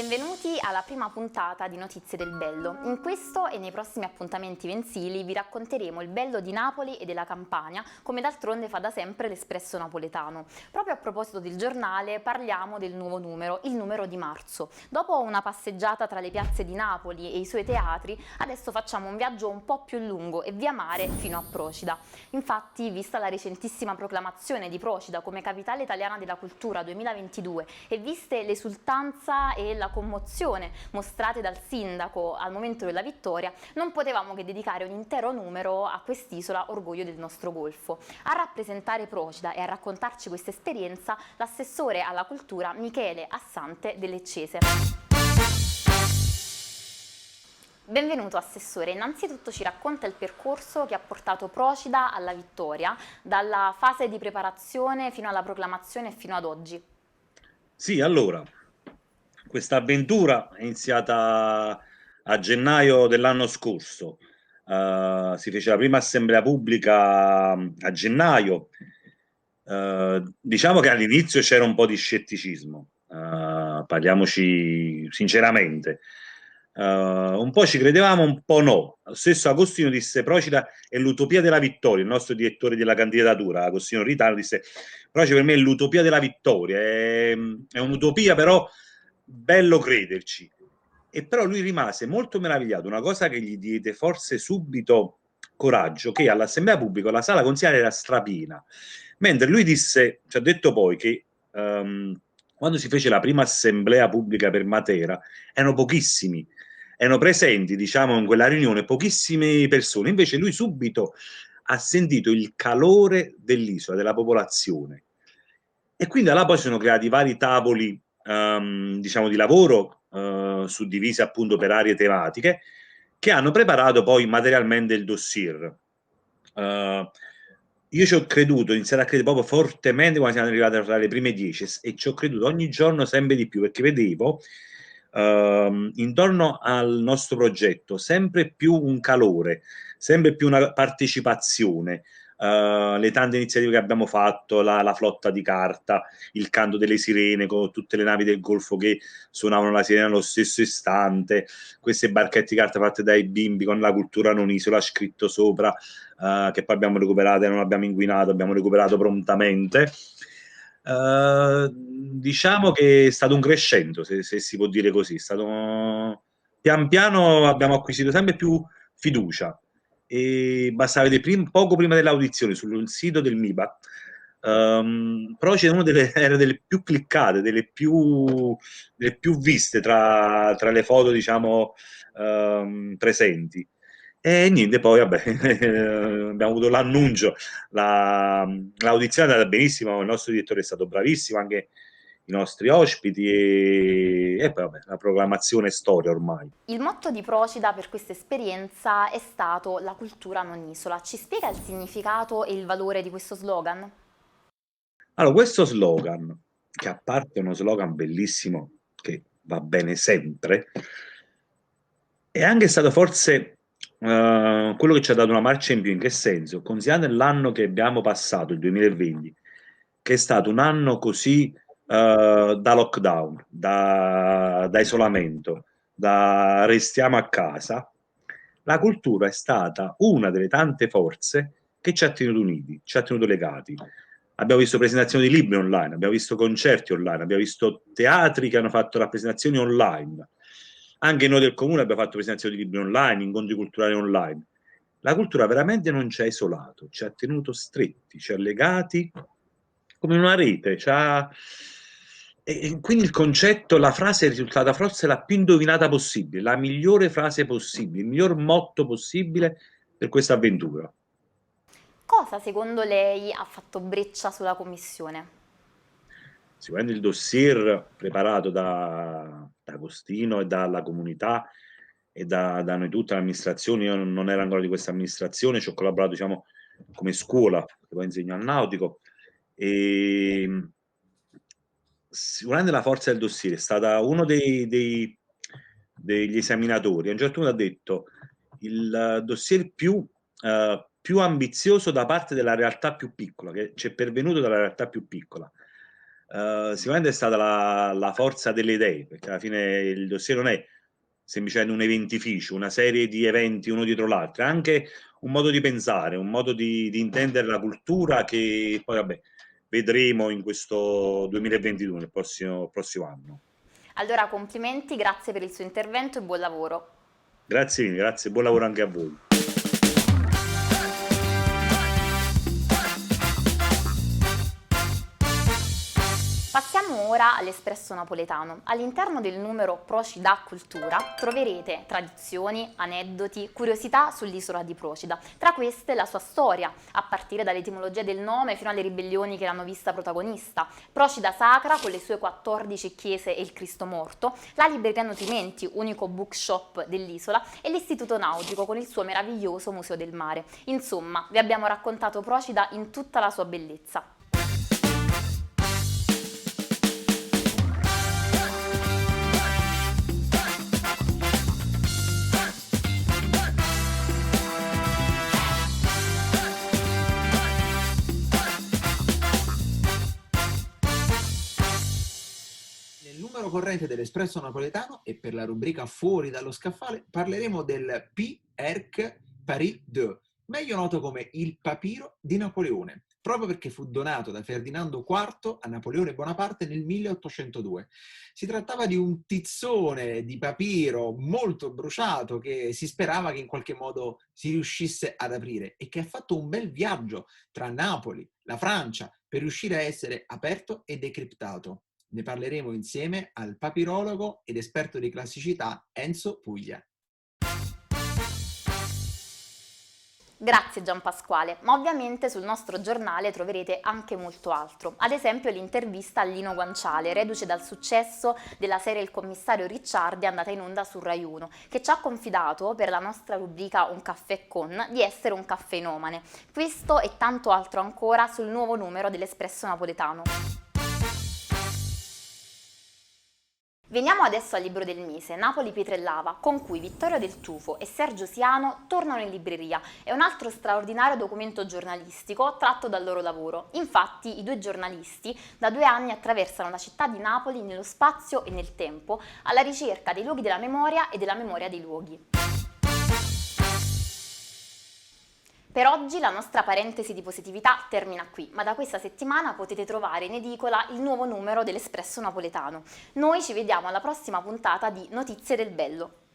Benvenuti alla prima puntata di Notizie del Bello. In questo e nei prossimi appuntamenti mensili vi racconteremo il bello di Napoli e della Campania, come d'altronde fa da sempre l'Espresso napoletano. Proprio a proposito del giornale parliamo del nuovo numero, il numero di marzo. Dopo una passeggiata tra le piazze di Napoli e i suoi teatri, adesso facciamo un viaggio un po' più lungo e via mare fino a Procida. Infatti, vista la recentissima proclamazione di Procida come capitale italiana della cultura 2022 e viste l'esultanza e la commozione mostrate dal sindaco al momento della vittoria, non potevamo che dedicare un intero numero a quest'isola orgoglio del nostro golfo. A rappresentare Procida e a raccontarci questa esperienza l'assessore alla cultura Michele Assante dell'Eccese. Benvenuto Assessore, innanzitutto ci racconta il percorso che ha portato Procida alla vittoria, dalla fase di preparazione fino alla proclamazione e fino ad oggi. Sì, allora, questa avventura è iniziata a gennaio dell'anno scorso. Si fece la prima assemblea pubblica a gennaio. Diciamo che all'inizio c'era un po' di scetticismo, parliamoci sinceramente. Un po' ci credevamo, un po' no. Lo stesso Agostino disse: Procida è l'utopia della vittoria. Il nostro direttore della candidatura, Agostino Ritano, disse: Procida per me è l'utopia della vittoria. È un'utopia, però bello crederci. E però lui rimase molto meravigliato. Una cosa che gli diede forse subito coraggio, che all'assemblea pubblica la sala consigliare era strapiena. Mentre lui disse, ci ha detto poi che quando si fece la prima assemblea pubblica per Matera erano pochissimi, erano presenti, diciamo, in quella riunione pochissime persone. Invece lui subito ha sentito il calore dell'isola, della popolazione. E quindi da là poi si sono creati vari tavoli, diciamo, di lavoro, suddivisi appunto per aree tematiche, che hanno preparato poi materialmente il dossier. Io ci ho creduto, ho iniziato a credere proprio fortemente quando siamo arrivati tra le prime 10 e ci ho creduto ogni giorno sempre di più perché vedevo intorno al nostro progetto sempre più un calore, sempre più una partecipazione. Le tante iniziative che abbiamo fatto, la flotta di carta, il canto delle sirene con tutte le navi del Golfo che suonavano la sirena allo stesso istante, queste barchette di carta fatte dai bimbi con la cultura non isola scritto sopra, che poi abbiamo recuperato e non abbiamo inquinato, abbiamo recuperato prontamente. Diciamo che è stato un crescendo, se si può dire così. È stato pian piano abbiamo acquisito sempre più fiducia e basta vedere poco prima dell'audizione sul sito del MIBA. Però c'è una era delle più cliccate, delle più viste tra le foto, diciamo, presenti. E niente, poi vabbè, abbiamo avuto l'annuncio, l'audizione è andata benissimo, il nostro direttore è stato bravissimo, anche i nostri ospiti e poi vabbè, la proclamazione è storia ormai. Il motto di Procida per questa esperienza è stato la cultura non isola. Ci spiega il significato e il valore di questo slogan? Allora, questo slogan, che a parte uno slogan bellissimo, che va bene sempre, è anche stato forse quello che ci ha dato una marcia in più. In che senso? Considerando l'anno che abbiamo passato, il 2020, che è stato un anno così da lockdown, da isolamento, da restiamo a casa, la cultura è stata una delle tante forze che ci ha tenuto uniti, ci ha tenuto legati. Abbiamo visto presentazioni di libri online, abbiamo visto concerti online, abbiamo visto teatri che hanno fatto rappresentazioni online. Anche noi del comune abbiamo fatto presentazioni di libri online, incontri culturali online. La cultura veramente non ci ha isolato, ci ha tenuto stretti, ci ha legati come una rete. E quindi il concetto, la frase è risultata forse la più indovinata possibile, la migliore frase possibile, il miglior motto possibile per questa avventura. Cosa secondo lei ha fatto breccia sulla commissione? Sicuramente il dossier preparato da Agostino e dalla comunità e da noi tutta l'amministrazione. Io non ero ancora di questa amministrazione, ci ho collaborato, diciamo, come scuola, che poi insegno al nautico, e sicuramente la forza del dossier è stata uno degli esaminatori. A un certo punto ha detto il dossier più ambizioso da parte della realtà più piccola, che ci è pervenuto dalla realtà più piccola. Sicuramente è stata la forza delle idee, perché alla fine il dossier non è semplicemente un eventificio, una serie di eventi uno dietro l'altro, è anche un modo di pensare, un modo di intendere la cultura che poi vabbè, vedremo in questo 2022, nel prossimo anno. Allora complimenti, grazie per il suo intervento e buon lavoro. Grazie mille, grazie, buon lavoro anche a voi. Passiamo ora all'espresso napoletano. All'interno del numero Procida Cultura troverete tradizioni, aneddoti, curiosità sull'isola di Procida. Tra queste la sua storia, a partire dall'etimologia del nome fino alle ribellioni che l'hanno vista protagonista. Procida Sacra con le sue 14 chiese e il Cristo morto, la libreria Nutrimenti, unico bookshop dell'isola, e l'Istituto Nautico con il suo meraviglioso Museo del Mare. Insomma, vi abbiamo raccontato Procida in tutta la sua bellezza. Nel numero corrente dell'Espresso Napoletano e per la rubrica Fuori dallo scaffale parleremo del P. Paris II, meglio noto come il papiro di Napoleone, proprio perché fu donato da Ferdinando IV a Napoleone Bonaparte nel 1802. Si trattava di un tizzone di papiro molto bruciato che si sperava che in qualche modo si riuscisse ad aprire e che ha fatto un bel viaggio tra Napoli, la Francia, per riuscire a essere aperto e decriptato. Ne parleremo insieme al papirologo ed esperto di classicità Enzo Puglia. Grazie Gianpasquale, ma ovviamente sul nostro giornale troverete anche molto altro. Ad esempio l'intervista a Lino Guanciale, reduce dal successo della serie Il commissario Ricciardi andata in onda su Rai 1, che ci ha confidato per la nostra rubrica Un caffè con di essere un caffeinomane. Questo e tanto altro ancora sul nuovo numero dell'Espresso Napoletano. Veniamo adesso al libro del mese, Napoli Pietrellava, con cui Vittorio Del Tufo e Sergio Siano tornano in libreria. È un altro straordinario documento giornalistico tratto dal loro lavoro. Infatti i due giornalisti da 2 anni attraversano la città di Napoli nello spazio e nel tempo, alla ricerca dei luoghi della memoria e della memoria dei luoghi. Per oggi la nostra parentesi di positività termina qui, ma da questa settimana potete trovare in edicola il nuovo numero dell'Espresso Napoletano. Noi ci vediamo alla prossima puntata di Notizie del Bello.